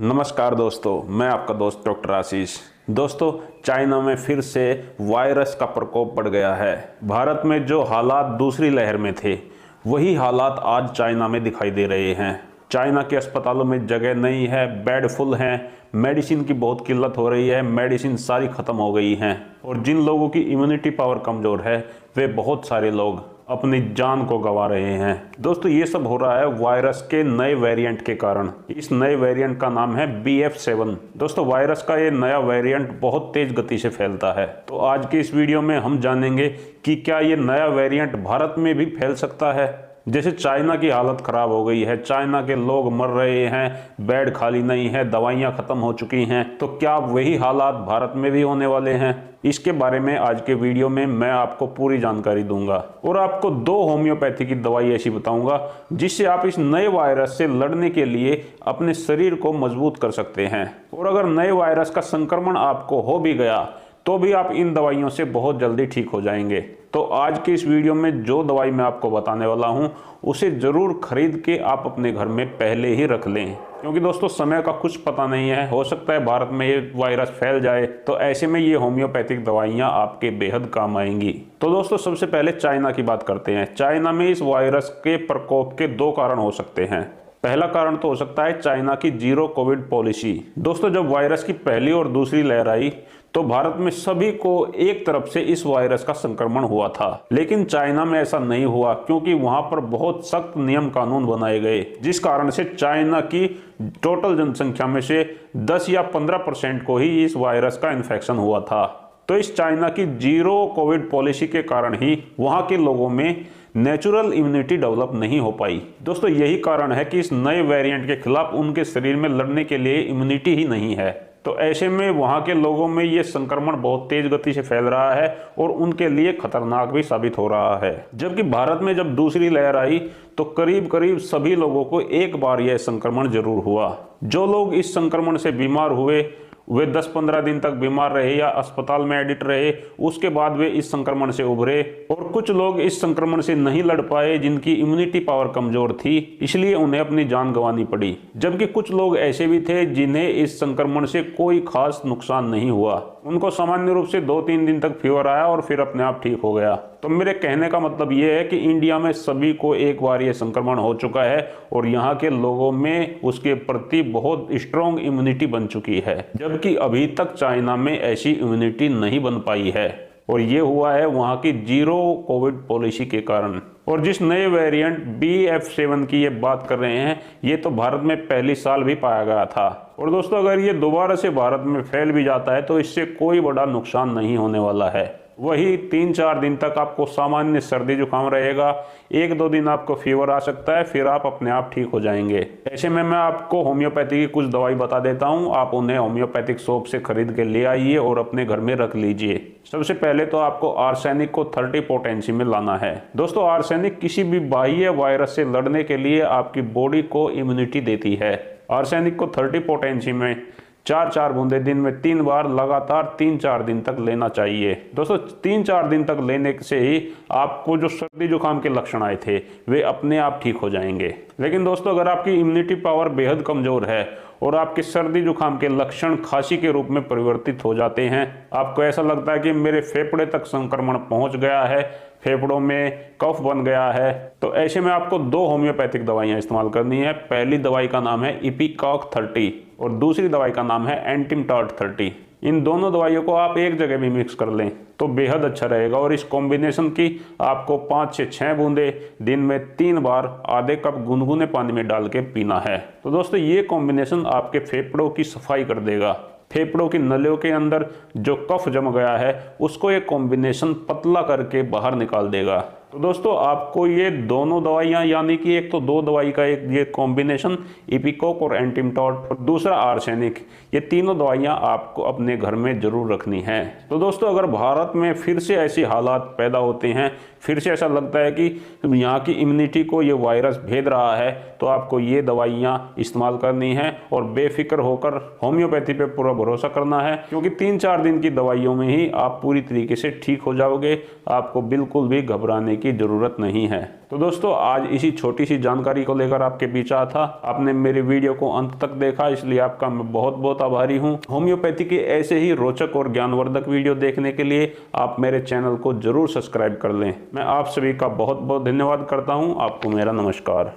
नमस्कार दोस्तों, मैं आपका दोस्त डॉक्टर आशीष। दोस्तों, चाइना में फिर से वायरस का प्रकोप बढ़ गया है। भारत में जो हालात दूसरी लहर में थे, वही हालात आज चाइना में दिखाई दे रहे हैं। चाइना के अस्पतालों में जगह नहीं है, बेड फुल हैं, मेडिसिन की बहुत किल्लत हो रही है, मेडिसिन सारी ख़त्म हो गई हैं। और जिन लोगों की इम्यूनिटी पावर कमज़ोर है, वे बहुत सारे लोग अपनी जान को गंवा रहे हैं। दोस्तों, ये सब हो रहा है वायरस के नए वेरिएंट के कारण। इस नए वेरिएंट का नाम है BF7। दोस्तों, वायरस का ये नया वेरिएंट बहुत तेज गति से फैलता है। तो आज के इस वीडियो में हम जानेंगे कि क्या ये नया वेरिएंट भारत में भी फैल सकता है। जैसे चाइना की हालत खराब हो गई है, चाइना के लोग मर रहे हैं, बेड खाली नहीं है, दवाइयां खत्म हो चुकी हैं, तो क्या वही हालात भारत में भी होने वाले हैं? इसके बारे में आज के वीडियो में मैं आपको पूरी जानकारी दूंगा और आपको 2 होम्योपैथी की दवाई ऐसी बताऊंगा जिससे आप इस नए वायरस से लड़ने के लिए अपने शरीर को मजबूत कर सकते हैं। और अगर नए वायरस का संक्रमण आपको हो भी गया तो भी आप इन दवाइयों से बहुत जल्दी ठीक हो जाएंगे। तो आज के इस वीडियो में जो दवाई मैं आपको बताने वाला हूं, उसे ज़रूर खरीद के आप अपने घर में पहले ही रख लें, क्योंकि दोस्तों समय का कुछ पता नहीं है, हो सकता है भारत में ये वायरस फैल जाए। तो ऐसे में ये होम्योपैथिक दवाइयाँ आपके बेहद काम आएंगी। तो दोस्तों, सबसे पहले चाइना की बात करते हैं। चाइना में इस वायरस के प्रकोप के 2 कारण हो सकते हैं। पहला कारण तो हो सकता है चाइना की जीरो कोविड पॉलिसी। दोस्तों, जब वायरस की पहली और दूसरी लहर आई तो भारत में सभी को एक तरफ से इस वायरस का संक्रमण हुआ था, लेकिन चाइना में ऐसा नहीं हुआ, क्योंकि वहां पर बहुत सख्त नियम कानून बनाए गए, जिस कारण से चाइना की टोटल जनसंख्या में से 10 या 15% को ही इस वायरस का इन्फेक्शन हुआ था। तो इस चाइना की जीरो कोविड पॉलिसी के कारण ही वहां के लोगों में नेचुरल इम्यूनिटी डेवलप नहीं हो पाई। दोस्तों, यही कारण है कि इस नए वेरिएंट के खिलाफ उनके शरीर में लड़ने के लिए इम्यूनिटी ही नहीं है। तो ऐसे में वहां के लोगों में ये संक्रमण बहुत तेज गति से फैल रहा है और उनके लिए खतरनाक भी साबित हो रहा है। जबकि भारत में जब दूसरी लहर आई तो करीब करीब सभी लोगों को एक बार यह संक्रमण जरूर हुआ। जो लोग इस संक्रमण से बीमार हुए वे 10-15 दिन तक बीमार रहे या अस्पताल में एडिट रहे, उसके बाद वे इस संक्रमण से उभरे। और कुछ लोग इस संक्रमण से नहीं लड़ पाए, जिनकी इम्यूनिटी पावर कमजोर थी, इसलिए उन्हें अपनी जान गंवानी पड़ी। जबकि कुछ लोग ऐसे भी थे जिन्हें इस संक्रमण से कोई खास नुकसान नहीं हुआ, उनको सामान्य रूप से 2-3 दिन तक फीवर आया और फिर अपने आप ठीक हो गया। तो मेरे कहने का मतलब ये है कि इंडिया में सभी को एक बार ये संक्रमण हो चुका है और यहाँ के लोगों में उसके प्रति बहुत स्ट्रॉन्ग इम्यूनिटी बन चुकी है, जबकि अभी तक चाइना में ऐसी इम्यूनिटी नहीं बन पाई है। और ये हुआ है वहाँ की जीरो कोविड पॉलिसी के कारण। और जिस नए वेरिएंट BF7 की ये बात कर रहे हैं, ये तो भारत में पहली साल भी पाया गया था। और दोस्तों, अगर ये दोबारा से भारत में फैल भी जाता है तो इससे कोई बड़ा नुकसान नहीं होने वाला है। वही 3-4 दिन तक आपको सामान्य सर्दी जुकाम रहेगा, 1-2 दिन आपको फीवर आ सकता है, फिर आप अपने आप ठीक हो जाएंगे। ऐसे में मैं आपको होम्योपैथी की कुछ दवाई बता देता हूं, आप उन्हें होम्योपैथिक शॉप से खरीद के ले आइए और अपने घर में रख लीजिए। सबसे पहले तो आपको आर्सेनिक को 30 पोटेंसी में लाना है। दोस्तों, आर्सेनिक किसी भी बाह्य वायरस से लड़ने के लिए आपकी बॉडी को इम्यूनिटी देती है। आर्सेनिक को 30 पोटेंसी में 4-4 बूंदे दिन में 3 बार लगातार 3-4 दिन तक लेना चाहिए। दोस्तों, 3-4 दिन तक लेने से ही आपको जो सर्दी जुकाम के लक्षण आए थे वे अपने आप ठीक हो जाएंगे। लेकिन दोस्तों, अगर आपकी इम्यूनिटी पावर बेहद कमजोर है और आपके सर्दी जुकाम के लक्षण खांसी के रूप में परिवर्तित हो जाते हैं, आपको ऐसा लगता है कि मेरे फेफड़े तक संक्रमण पहुंच गया है, फेफड़ों में कफ बन गया है, तो ऐसे में आपको 2 होम्योपैथिक दवाइयां इस्तेमाल करनी है। पहली दवाई का नाम है इपिकॉक 30 और दूसरी दवाई का नाम है एंटिमटॉट 30। इन दोनों दवाइयों को आप एक जगह भी मिक्स कर लें तो बेहद अच्छा रहेगा। और इस कॉम्बिनेशन की आपको 5 से 6 बूंदे दिन में 3 बार आधे कप गुनगुने पानी में डाल के पीना है। तो दोस्तों, ये कॉम्बिनेशन आपके फेफड़ों की सफाई कर देगा। फेफड़ों की नलियों के अंदर जो कफ जम गया है उसको ये कॉम्बिनेशन पतला करके बाहर निकाल देगा। तो दोस्तों, आपको ये दोनों दवाइयां, यानी कि एक तो 2 दवाई का एक ये कॉम्बिनेशन इपिकॉक और एंटिमटॉट और दूसरा आर्सेनिक, ये तीनों दवाइयां आपको अपने घर में जरूर रखनी है। तो दोस्तों, अगर भारत में फिर से ऐसी हालात पैदा होते हैं, फिर से ऐसा लगता है कि यहाँ की इम्यूनिटी को ये वायरस भेद रहा है, तो आपको ये दवाइयाँ इस्तेमाल करनी है और बेफिक्र होकर होम्योपैथी पे पूरा भरोसा करना है, क्योंकि 3-4 दिन की दवाइयों में ही आप पूरी तरीके से ठीक हो जाओगे। आपको बिल्कुल भी घबराने की ज़रूरत नहीं है। तो दोस्तों आज इसी छोटी सी जानकारी को लेकर आपके बीच आया था। आपने मेरी वीडियो को अंत तक देखा, इसलिए आपका मैं बहुत बहुत आभारी हूँ। होम्योपैथी के ऐसे ही रोचक और ज्ञानवर्धक वीडियो देखने के लिए आप मेरे चैनल को जरूर सब्सक्राइब कर लें। मैं आप सभी का बहुत बहुत धन्यवाद करता हूँ। आपको मेरा नमस्कार।